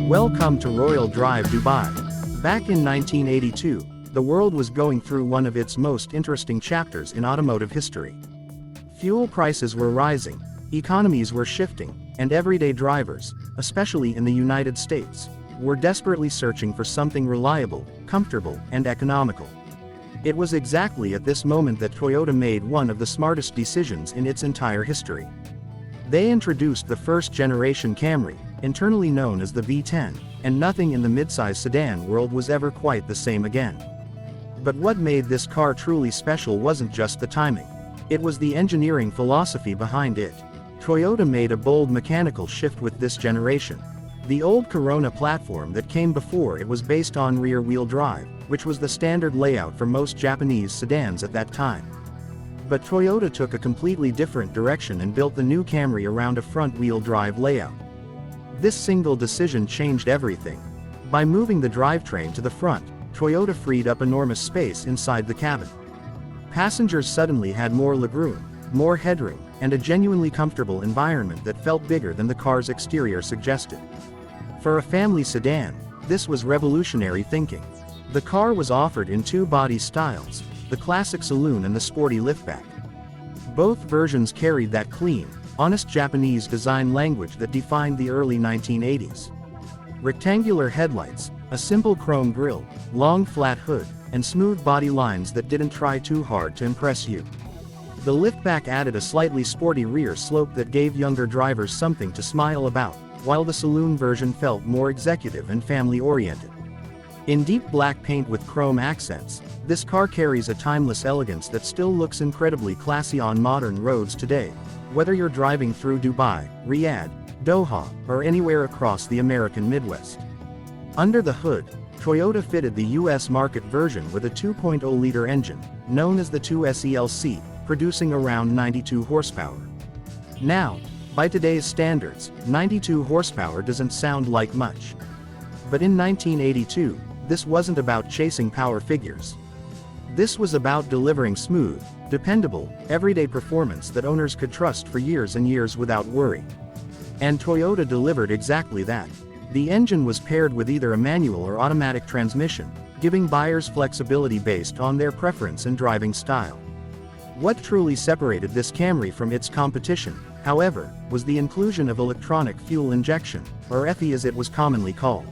Welcome to Royal Drive Dubai. Back in 1982, the world was going through one of its most interesting chapters in automotive history. Fuel prices were rising, economies were shifting, and everyday drivers, especially in the United States, were desperately searching for something reliable, comfortable, and economical. It was exactly at this moment that Toyota made one of the smartest decisions in its entire history. They introduced the first-generation Camry, internally known as the V10, and nothing in the midsize sedan world was ever quite the same again. But what made this car truly special wasn't just the timing. It was the engineering philosophy behind it. Toyota made a bold mechanical shift with this generation. The old Corona platform that came before it was based on rear-wheel drive, which was the standard layout for most Japanese sedans at that time. But Toyota took a completely different direction and built the new Camry around a front-wheel drive layout. This single decision changed everything. By moving the drivetrain to the front, Toyota freed up enormous space inside the cabin. Passengers suddenly had more legroom, more headroom, and a genuinely comfortable environment that felt bigger than the car's exterior suggested. For a family sedan, this was revolutionary thinking. The car was offered in two body styles, the classic saloon and the sporty liftback. Both versions carried that clean, honest Japanese design language that defined the early 1980s. Rectangular headlights, a simple chrome grille, long flat hood, and smooth body lines that didn't try too hard to impress you. The liftback added a slightly sporty rear slope that gave younger drivers something to smile about, while the saloon version felt more executive and family-oriented. In deep black paint with chrome accents, this car carries a timeless elegance that still looks incredibly classy on modern roads today, whether you're driving through Dubai, Riyadh, Doha, or anywhere across the American Midwest. Under the hood, Toyota fitted the US market version with a 2.0-liter engine, known as the 2SELC, producing around 92 horsepower. Now, by today's standards, 92 horsepower doesn't sound like much. But in 1982, this wasn't about chasing power figures. This was about delivering smooth, dependable, everyday performance that owners could trust for years and years without worry. And Toyota delivered exactly that. The engine was paired with either a manual or automatic transmission, giving buyers flexibility based on their preference and driving style. What truly separated this Camry from its competition, however, was the inclusion of electronic fuel injection, or EFI as it was commonly called.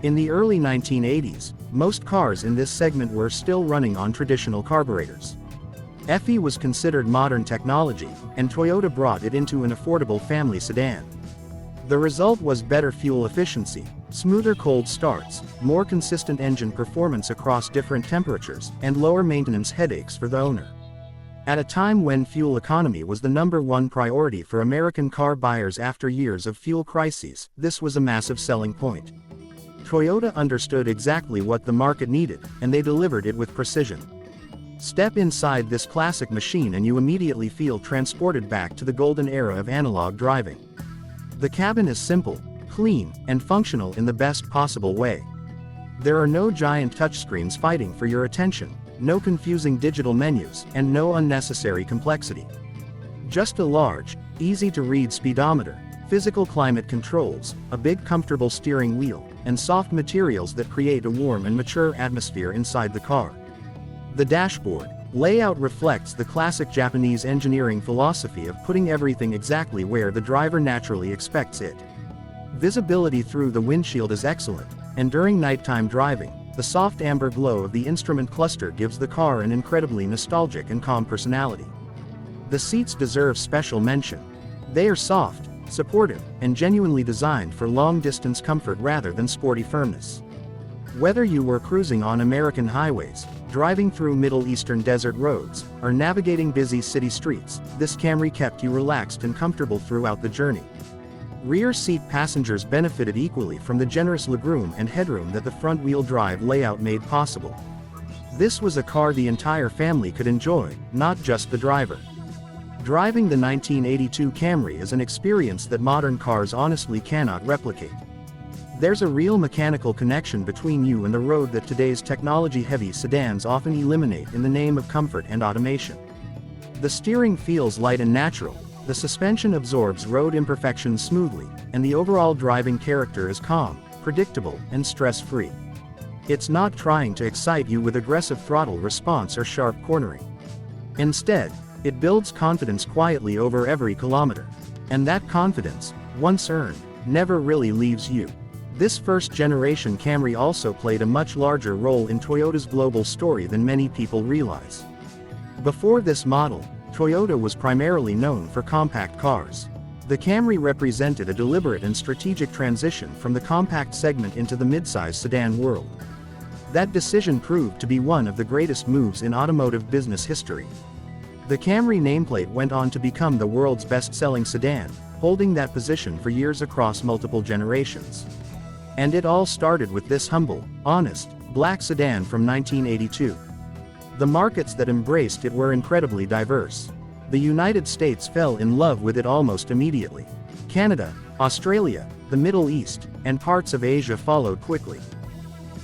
In the early 1980s, most cars in this segment were still running on traditional carburetors. EFI was considered modern technology, and Toyota brought it into an affordable family sedan. The result was better fuel efficiency, smoother cold starts, more consistent engine performance across different temperatures, and lower maintenance headaches for the owner. At a time when fuel economy was the #1 priority for American car buyers after years of fuel crises, this was a massive selling point. Toyota understood exactly what the market needed, and they delivered it with precision. Step inside this classic machine and you immediately feel transported back to the golden era of analog driving. The cabin is simple, clean, and functional in the best possible way. There are no giant touchscreens fighting for your attention, no confusing digital menus, and no unnecessary complexity. Just a large, easy-to-read speedometer, physical climate controls, a big comfortable steering wheel, and soft materials that create a warm and mature atmosphere inside the car. The dashboard layout reflects the classic Japanese engineering philosophy of putting everything exactly where the driver naturally expects it. Visibility through the windshield is excellent, and during nighttime driving, the soft amber glow of the instrument cluster gives the car an incredibly nostalgic and calm personality. The seats deserve special mention. They are soft, supportive, and genuinely designed for long-distance comfort rather than sporty firmness. Whether you were cruising on American highways, driving through Middle Eastern desert roads, or navigating busy city streets, this Camry kept you relaxed and comfortable throughout the journey. Rear seat passengers benefited equally from the generous legroom and headroom that the front-wheel drive layout made possible. This was a car the entire family could enjoy, not just the driver. Driving the 1982 Camry is an experience that modern cars honestly cannot replicate. There's a real mechanical connection between you and the road that today's technology-heavy sedans often eliminate in the name of comfort and automation. The steering feels light and natural, the suspension absorbs road imperfections smoothly, and the overall driving character is calm, predictable, and stress-free. It's not trying to excite you with aggressive throttle response or sharp cornering. Instead, it builds confidence quietly over every kilometer. And that confidence, once earned, never really leaves you. This first-generation Camry also played a much larger role in Toyota's global story than many people realize. Before this model, Toyota was primarily known for compact cars. The Camry represented a deliberate and strategic transition from the compact segment into the midsize sedan world. That decision proved to be one of the greatest moves in automotive business history. The Camry nameplate went on to become the world's best-selling sedan, holding that position for years across multiple generations. And it all started with this humble, honest, black sedan from 1982. The markets that embraced it were incredibly diverse. The United States fell in love with it almost immediately. Canada, Australia, the Middle East, and parts of Asia followed quickly.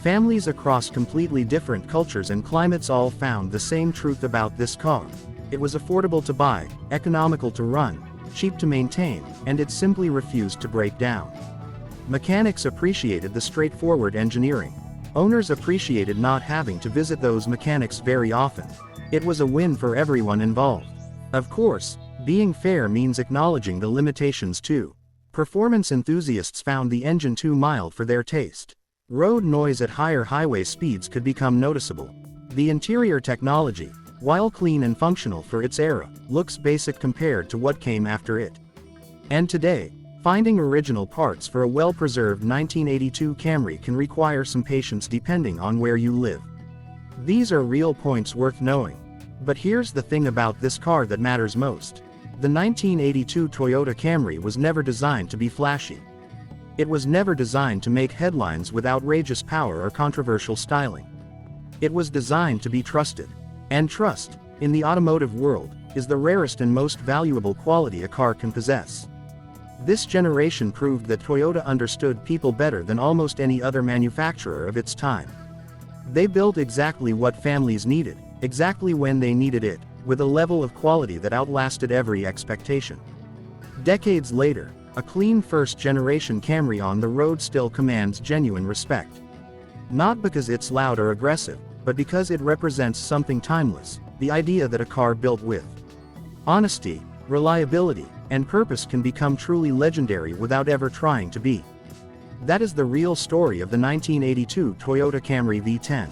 Families across completely different cultures and climates all found the same truth about this car. It was affordable to buy, economical to run, cheap to maintain, and it simply refused to break down. Mechanics appreciated the straightforward engineering. Owners appreciated not having to visit those mechanics very often. It was a win for everyone involved. Of course, being fair means acknowledging the limitations too. Performance enthusiasts found the engine too mild for their taste. Road noise at higher highway speeds could become noticeable. The interior technology, while clean and functional for its era, looks basic compared to what came after it. And today, finding original parts for a well-preserved 1982 Camry can require some patience depending on where you live. These are real points worth knowing. But here's the thing about this car that matters most. The 1982 Toyota Camry was never designed to be flashy. It was never designed to make headlines with outrageous power or controversial styling. It was designed to be trusted. And trust, in the automotive world, is the rarest and most valuable quality a car can possess. This generation proved that Toyota understood people better than almost any other manufacturer of its time. They built exactly what families needed, exactly when they needed it, with a level of quality that outlasted every expectation. Decades later, a clean first-generation Camry on the road still commands genuine respect. Not because it's loud or aggressive, but because it represents something timeless, the idea that a car built with honesty, reliability, and purpose can become truly legendary without ever trying to be. That is the real story of the 1982 Toyota Camry V10.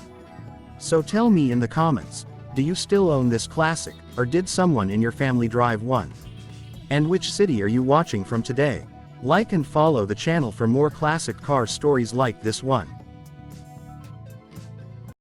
So tell me in the comments, do you still own this classic, or did someone in your family drive one? And which city are you watching from today? Like and follow the channel for more classic car stories like this one.